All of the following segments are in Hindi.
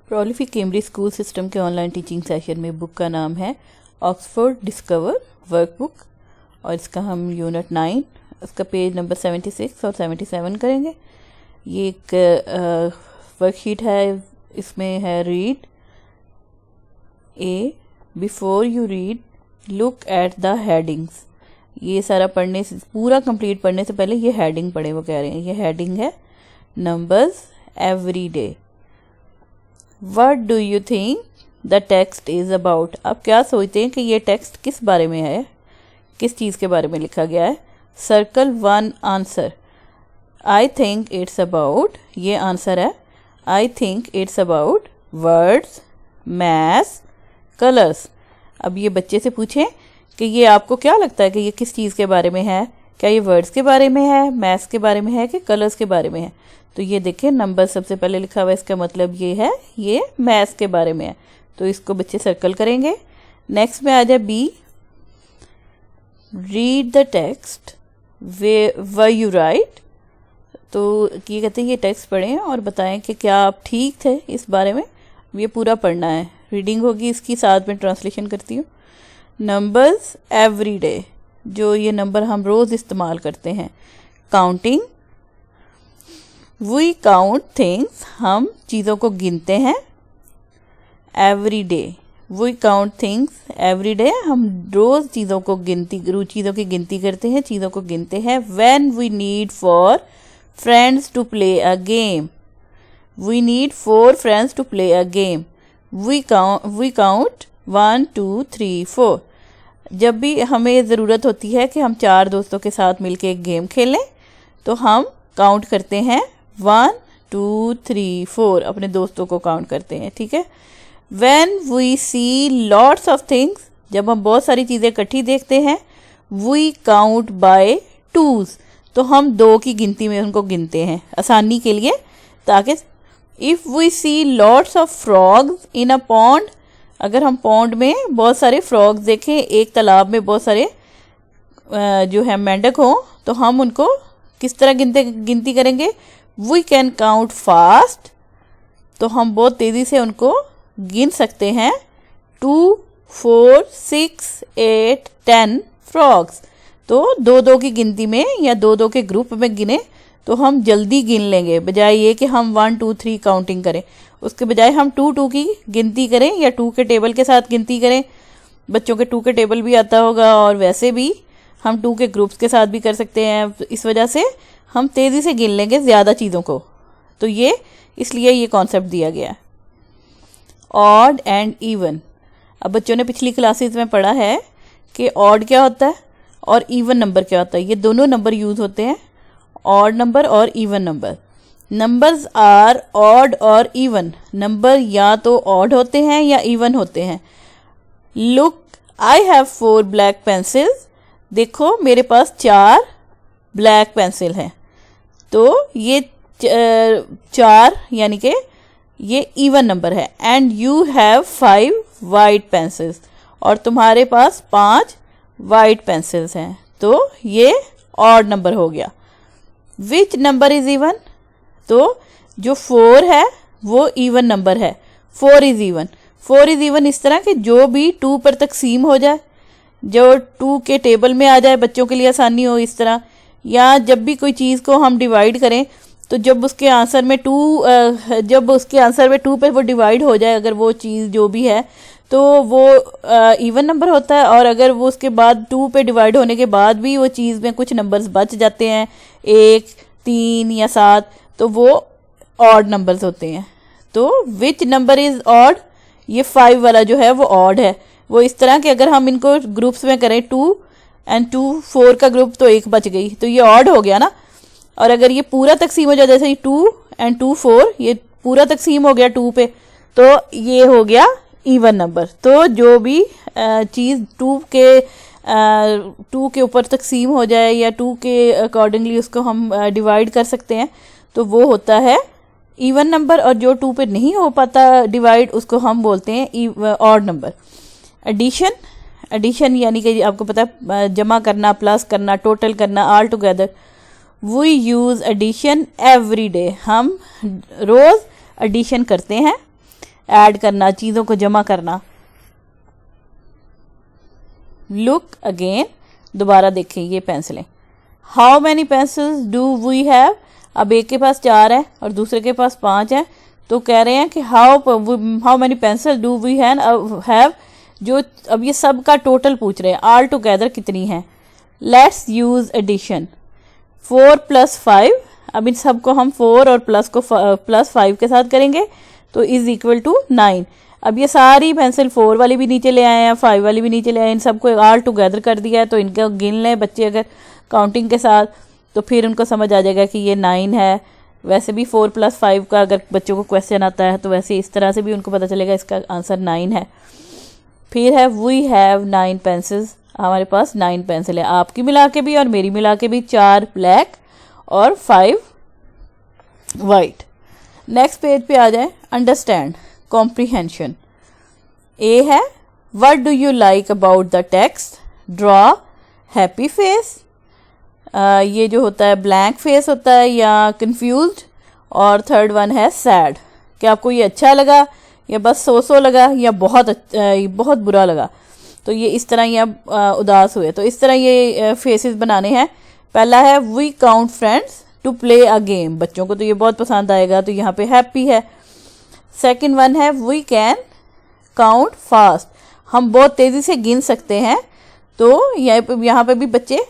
प्रोलिफिक कैम्ब्रिज स्कूल सिस्टम के ऑनलाइन टीचिंग सेशन में बुक का नाम है ऑक्सफोर्ड डिस्कवर वर्कबुक और इसका हम यूनिट 9 इसका पेज नंबर 76 और 77 करेंगे। ये एक वर्कशीट है, इसमें है read A before you read look at the headings. ये सारा पढ़ने से पूरा कंप्लीट पढ़ने से पहले ये हेडिंग पढ़े, वो कह रहे हैं। ये हेडिंग है numbers every day. What do you think the text is about? आप क्या सोचते हैं कि ये टेक्स्ट किस बारे में है, किस चीज़ के बारे में लिखा गया है। Circle 1 answer. I think it's about, ये आंसर है। I think it's about words, maths, colours. अब ये बच्चे से पूछें कि ये आपको क्या लगता है कि ये किस चीज़ के बारे में है, क्या ये वर्ड्स के बारे में है, मैथ्स के बारे में है कि कलर्स के बारे में है। तो ये देखिए नंबर सबसे पहले लिखा हुआ है, इसका मतलब ये है ये मैथ्स के बारे में है, तो इसको बच्चे सर्कल करेंगे। नेक्स्ट में आ जाए B, read the text were you right. तो ये कहते हैं ये टेक्स्ट पढ़ें और बताएं कि क्या आप ठीक थे इस बारे में। ये पूरा पढ़ना है, रीडिंग होगी इसकी, साथ में ट्रांसलेशन करती हूँ। नंबर्स एवरी डे, जो ये नंबर हम रोज़ इस्तेमाल करते हैं। काउंटिंग, वी काउंट थिंग्स, हम चीज़ों को गिनते हैं। Every day, we count things every day, हम रोज़ चीज़ों की गिनती करते हैं, चीज़ों को गिनते हैं। When we need for friends to play a game, we need 4 friends to play a game. We count 1 2 3 4, जब भी हमें ज़रूरत होती है कि हम 4 दोस्तों के साथ मिलकर एक गेम खेलें तो हम काउंट करते हैं 1 2 3 4, अपने दोस्तों को काउंट करते हैं, ठीक है। When we see lots of things, जब हम बहुत सारी चीज़ें इकट्ठी देखते हैं। We count by 2s, तो हम 2 की गिनती में उनको गिनते हैं आसानी के लिए, ताकि if we see lots of frogs in a pond, अगर हम पॉन्ड में बहुत सारे फ्रॉग्स देखें, एक तालाब में बहुत सारे जो है मेंढक हों, तो हम उनको किस तरह गिनती करेंगे। वी कैन काउंट फास्ट, तो हम बहुत तेज़ी से उनको गिन सकते हैं। 2 4 6 8 10 फ्रॉग्स, तो 2 की गिनती में या 2 के ग्रुप में गिने तो हम जल्दी गिन लेंगे, बजाय ये कि हम 1 2 3 काउंटिंग करें। उसके बजाय हम 2 की गिनती करें या 2 के टेबल के साथ गिनती करें। बच्चों के 2 के टेबल भी आता होगा, और वैसे भी हम 2 के ग्रुप्स के साथ भी कर सकते हैं। इस वजह से हम तेज़ी से गिन लेंगे ज़्यादा चीज़ों को, तो ये इसलिए ये कॉन्सेप्ट दिया गया है। ऑड एंड इवन, अब बच्चों ने पिछली क्लासेस में पढ़ा है कि ऑड क्या होता है और इवन नंबर क्या होता है। ये दोनों नंबर यूज़ होते हैं, ऑड नंबर और even number. Numbers are odd और इवन, नंबर या तो ऑड होते हैं या इवन होते हैं। Look I have 4 black pencils, देखो मेरे पास 4 ब्लैक पेंसिल हैं, तो ये 4 यानी कि ये इवन नंबर है। And you have 5 white pencils, और तुम्हारे पास 5 वाइट पेंसिल्स हैं, तो ये ऑड नंबर हो गया। विच नंबर इज इवन, तो जो 4 है वो इवन नंबर है। 4 इज इवन, 4 इज इवन इस तरह कि जो भी 2 पर तकसीम हो जाए, जो 2 के टेबल में आ जाए, बच्चों के लिए आसानी हो इस तरह। या जब भी कोई चीज़ को हम डिवाइड करें तो जब उसके आंसर में 2 पे वो डिवाइड हो जाए, अगर वो चीज़ जो भी है, तो वो इवन नंबर होता है। और अगर वो उसके बाद 2 पे डिवाइड होने के बाद भी वो चीज़ में कुछ नंबर्स बच जाते हैं, 1 3 या 7, तो वो ऑड नंबर्स होते हैं। तो विच नंबर इज़ ऑड, ये 5 वाला जो है वो ऑड है। वो इस तरह कि अगर हम इनको ग्रुप्स में करें 2 एंड 2 4 का ग्रुप, तो 1 बच गई, तो ये ऑड हो गया ना। और अगर ये पूरा तकसीम हो जाए, जैसे 2 एंड 2 4, ये पूरा तकसीम हो गया 2 पे, तो ये हो गया इवन नंबर। तो जो भी चीज़ 2 के ऊपर तकसीम हो जाए या 2 के अकॉर्डिंगली उसको हम डिवाइड कर सकते हैं, तो वो होता है इवन नंबर। और जो 2 पे नहीं हो पाता डिवाइड, उसको हम बोलते हैं ऑड नंबर। एडिशन यानी कि आपको पता है जमा करना, प्लस करना, टोटल करना, all together. We use addition every day, हम रोज़ एडिशन करते हैं। ऐड करना, चीज़ों को जमा करना। लुक अगेन, दोबारा देखें ये पेंसिलें। How many pencils do we have, अब एक के पास 4 है और दूसरे के पास 5 है, तो कह रहे हैं कि how many pencil do we have, जो अब ये सब का टोटल पूछ रहे हैं, ऑल टुगेदर कितनी है। लेट्स यूज एडिशन, 4 + 5, अब इन सब को हम 4 और +5 के साथ करेंगे तो इज इक्वल टू 9। अब ये सारी पेंसिल 4 वाली भी नीचे ले आए हैं, 5 वाली भी नीचे ले आए, इन सबको ऑल टुगेदर कर दिया है, तो इनका गिन लें बच्चे अगर काउंटिंग के साथ, तो फिर उनको समझ आ जाएगा कि ये 9 है। वैसे भी 4 + 5 का अगर बच्चों को क्वेश्चन आता है तो वैसे इस तरह से भी उनको पता चलेगा इसका आंसर 9 है। फिर है वी हैव 9 पेंसिल्स, हमारे पास 9 पेंसिल है, आपकी मिला के भी और मेरी मिला के भी, 4 ब्लैक और 5 वाइट। नेक्स्ट पेज पे आ जाए, अंडरस्टैंड, कॉम्प्रीहेंशन। ए है what do you like about the text, draw happy face, ये जो होता है ब्लैंक फेस होता है या कंफ्यूज्ड, और थर्ड वन है सैड, कि आपको ये अच्छा लगा या बस सो लगा या बहुत बुरा लगा, तो ये इस तरह ये उदास हुए, तो इस तरह ये फेसेस बनाने हैं। पहला है we count friends to play a game, बच्चों को तो ये बहुत पसंद आएगा, तो यहाँ पे हैप्पी है। सेकंड वन है वी कैन काउंट फास्ट, हम बहुत तेज़ी से गिन सकते हैं, तो यहाँ पे भी बच्चे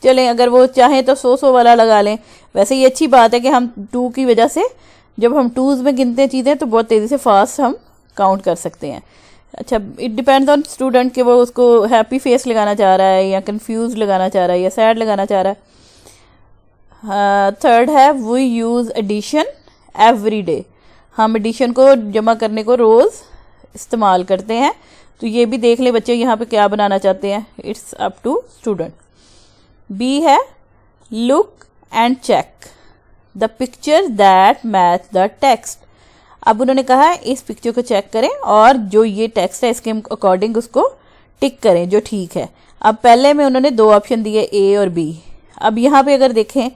चलें, अगर वो चाहें तो 100 वाला लगा लें। वैसे ये अच्छी बात है कि हम 2 की वजह से जब हम 2s में गिनते हैं चीज़ें तो बहुत तेज़ी से फास्ट हम काउंट कर सकते हैं। अच्छा, इट डिपेंड्स ऑन स्टूडेंट कि वो उसको हैप्पी फेस लगाना चाह रहा है या कंफ्यूज लगाना चाह रहा है या सैड लगाना चाह रहा है। थर्ड है we use addition every day, हम एडिशन को जमा करने को रोज़ इस्तेमाल करते हैं, तो ये भी देख ले बच्चे यहाँ पे क्या बनाना चाहते हैं, it's up to student. B है look and check the picture that match the text, अब उन्होंने कहा है इस पिक्चर को चेक करें और जो ये टेक्स्ट है इसके अकॉर्डिंग उसको टिक करें जो ठीक है। अब पहले में उन्होंने 2 ऑप्शन दिए, ए और बी। अब यहाँ पे अगर देखें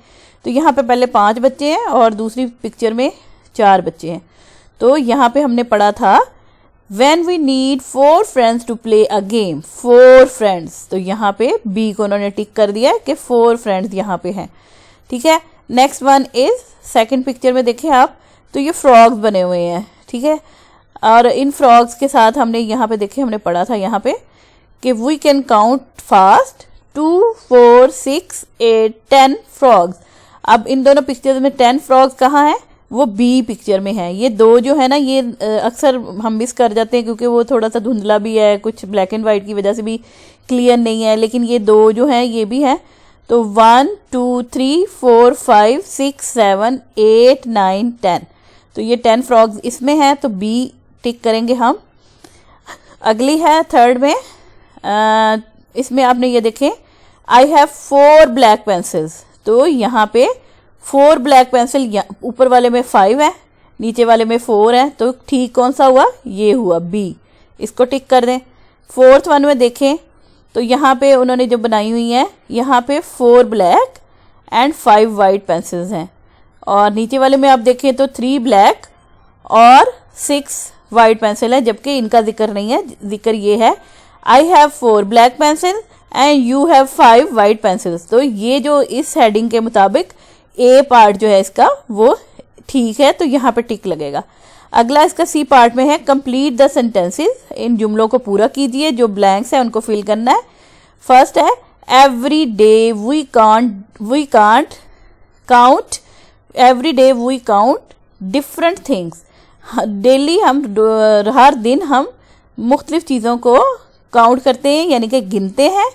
तो यहाँ पे पहले 5 बच्चे हैं और दूसरी पिक्चर में 4 बच्चे हैं, तो यहाँ पे हमने पढ़ा था When we need 4 friends to play a game, 4 friends, तो यहाँ पे बी को उन्होंने टिक कर दिया कि 4 फ्रेंड्स यहाँ पे हैं, ठीक है। Next one is second picture में देखें आप तो ये फ्रॉग्स बने हुए हैं, ठीक है, और इन फ्रॉग्स के साथ हमने यहाँ पे देखे, हमने पढ़ा था यहाँ पे कि we can count fast 2 4 6 8 10 frogs. अब इन दोनों पिक्चर्स में 10 फ्रॉग्स कहाँ हैं, वो बी पिक्चर में है। ये 2 जो है ना ये अक्सर हम मिस कर जाते हैं क्योंकि वो थोड़ा सा धुंधला भी है, कुछ ब्लैक एंड वाइट की वजह से भी क्लियर नहीं है, लेकिन ये 2 जो हैं ये भी हैं। तो 1 2 3 4 5 6 7 8 9 10, तो ये 10 फ्रॉग्स इसमें हैं, तो बी टिक करेंगे हम। अगली है थर्ड में, इसमें आपने ये देखें आई हैव 4 ब्लैक पेंसिल्स, तो यहाँ पे 4 ब्लैक पेंसिल, ऊपर वाले में 5 है, नीचे वाले में 4 है, तो ठीक कौन सा हुआ, ये हुआ बी, इसको टिक कर दें। फोर्थ वन में देखें तो यहाँ पे उन्होंने जो बनाई हुई है यहाँ पे 4 ब्लैक एंड 5 वाइट पेंसिल्स हैं, और नीचे वाले में आप देखें तो 3 ब्लैक और 6 वाइट पेंसिल है, जबकि इनका जिक्र नहीं है, जिक्र ये है आई have 4 black pencil and you have 5 white pencils. तो ये जो इस हेडिंग के मुताबिक ए पार्ट जो है इसका वो ठीक है, तो यहाँ पे टिक लगेगा। अगला इसका सी पार्ट में है कंप्लीट द सेंटेंसेस, इन जुमलों को पूरा कीजिए, जो ब्लैंक्स है उनको फिल करना है। फर्स्ट है every day we can't count, every day we count different things, daily हम हर दिन हम मुख्तलिफ चीज़ों को काउंट करते हैं यानी कि गिनते हैं।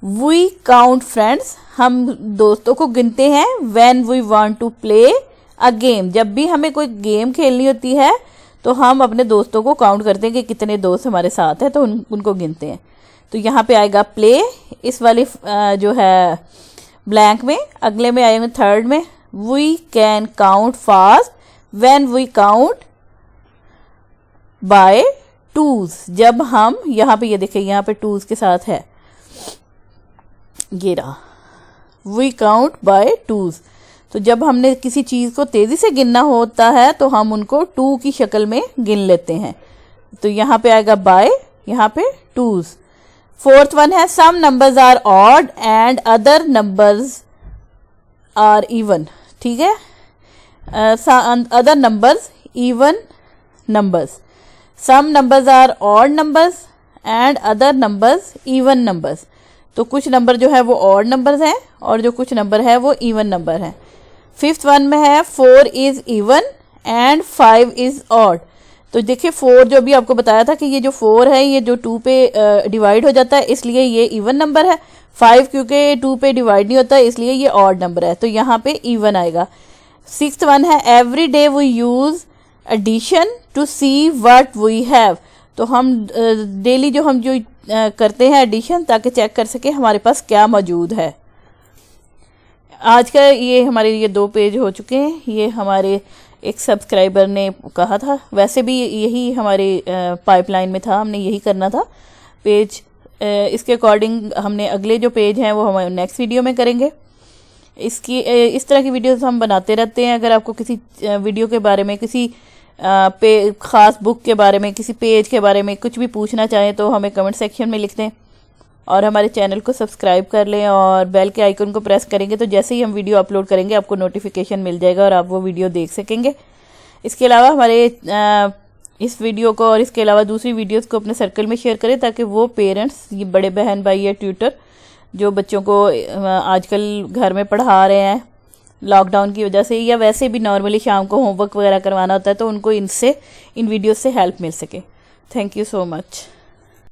वी काउंट फ्रेंड्स, हम दोस्तों को गिनते हैं। When we want to play a game, जब भी हमें कोई गेम खेलनी होती है तो हम अपने दोस्तों को काउंट करते हैं कि कितने दोस्त हमारे साथ हैं, तो उनको गिनते हैं। तो यहाँ पे आएगा प्ले इस वाली जो है ब्लैंक में। अगले में आएंगे थर्ड में we can count fast when we count by twos, जब हम यहाँ पे ये देखिए यहाँ पे टूज के साथ है, ये रहा वी काउंट बाय टूज, तो जब हमने किसी चीज़ को तेज़ी से गिनना होता है तो हम उनको 2 की शक्ल में गिन लेते हैं। तो यहाँ पे आएगा बाय, यहाँ पे 2s। फोर्थ वन है some numbers are odd and other numbers are even. ठीक है, other numbers even numbers. Some numbers are odd numbers and other numbers even numbers. तो कुछ नंबर जो है वो ऑड नंबर्स हैं और जो कुछ नंबर है वो इवन नंबर हैं। फिफ्थ वन में है 4 is even and 5 is odd. तो देखिए 4 जो भी आपको बताया था कि ये जो 4 है ये जो 2 पे डिवाइड हो जाता है इसलिए ये इवन नंबर है। 5 क्योंकि 2 पे डिवाइड नहीं होता इसलिए ये ऑड नंबर है, तो यहाँ पे इवन आएगा। सिक्स्थ वन है every day we use addition to see what we have. तो हम डेली जो हम जो करते हैं एडिशन ताकि चेक कर सके हमारे पास क्या मौजूद है। आज का ये हमारे ये 2 पेज हो चुके हैं। ये हमारे एक सब्सक्राइबर ने कहा था, वैसे भी यही हमारे पाइपलाइन में था, हमने यही करना था पेज। इसके अकॉर्डिंग हमने अगले जो पेज हैं वो हम नेक्स्ट वीडियो में करेंगे। इस तरह की वीडियोस हम बनाते रहते हैं। अगर आपको किसी वीडियो के बारे में, किसी ख़ास बुक के बारे में, किसी पेज के बारे में कुछ भी पूछना चाहें तो हमें कमेंट सेक्शन में लिख दें और हमारे चैनल को सब्सक्राइब कर लें और बेल के आइकन को प्रेस करेंगे तो जैसे ही हम वीडियो अपलोड करेंगे आपको नोटिफिकेशन मिल जाएगा और आप वो वीडियो देख सकेंगे। इसके अलावा हमारे इस वीडियो को और इसके अलावा दूसरी वीडियोस को अपने सर्कल में शेयर करें ताकि वो पेरेंट्स, ये बड़े बहन भाई या ट्यूटर जो बच्चों को आजकल घर में पढ़ा रहे हैं लॉकडाउन की वजह से, या वैसे भी नॉर्मली शाम को होमवर्क वगैरह करवाना होता है, तो उनको इन वीडियोस से हेल्प मिल सके। Thank you so much.